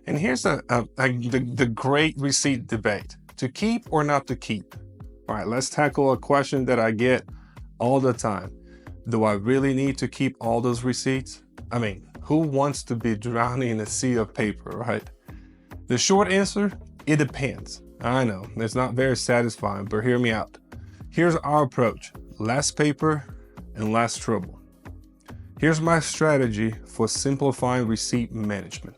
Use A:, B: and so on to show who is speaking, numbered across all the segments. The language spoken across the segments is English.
A: And here's the great receipt debate: to keep or not to keep. All right, let's tackle a question that I get all the time. Do I really need to keep all those receipts? I mean, who wants to be drowning in a sea of paper, right? The short answer, it depends. I know, it's not very satisfying, but hear me out. Here's our approach: less paper and less trouble. Here's my strategy for simplifying receipt management.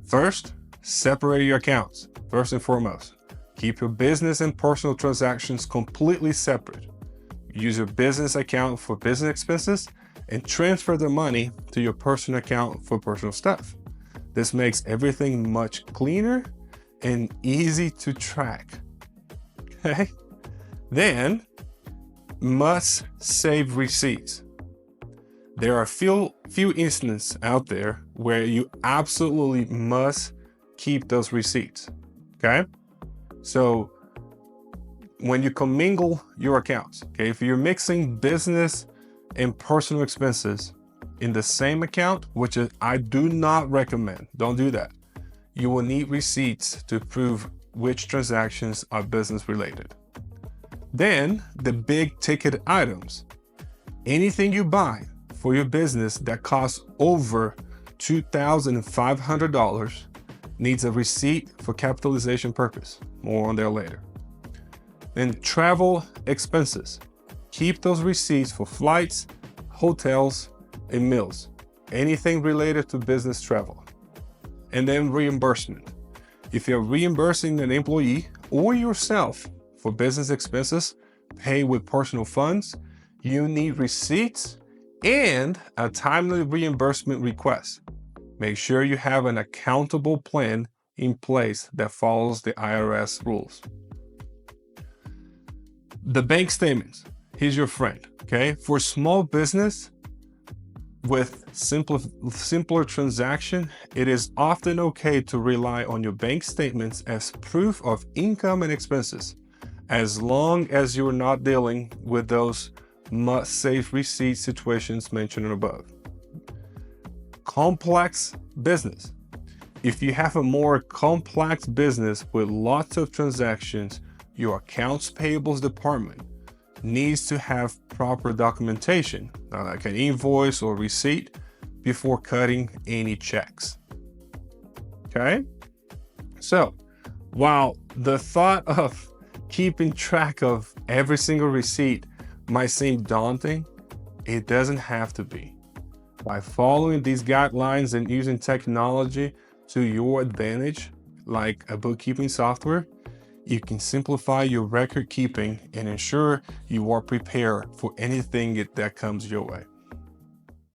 A: First, separate your accounts. First and foremost, keep your business and personal transactions completely separate. Use your business account for business expenses and transfer the money to your personal account for personal stuff. This makes everything much cleaner and easy to track. Okay? Then, must save receipts. There are few instances out there where you absolutely must keep those receipts. Okay? So when you commingle your accounts, okay, if you're mixing business and personal expenses in the same account, which I do not recommend, don't do that. You will need receipts to prove which transactions are business related. Then the big ticket items. Anything you buy for your business that costs over $2,500 needs a receipt for capitalization purpose. More on there later. Then travel expenses. Keep those receipts for flights, hotels, and meals. Anything related to business travel. And then reimbursement. If you're reimbursing an employee or yourself for business expenses paid with personal funds, you need receipts and a timely reimbursement request. Make sure you have an accountable plan in place that follows the IRS rules. The bank statements, here's your friend, okay? For small business with simpler transaction, it is often okay to rely on your bank statements as proof of income and expenses, as long as you're not dealing with those must-save receipt situations mentioned above. Complex business. If you have a more complex business with lots of transactions, your accounts payables department needs to have proper documentation, like an invoice or receipt, before cutting any checks. Okay? So, while the thought of keeping track of every single receipt might seem daunting, it doesn't have to be. By following these guidelines and using technology to your advantage, like a bookkeeping software, you can simplify your record keeping and ensure you are prepared for anything that comes your way.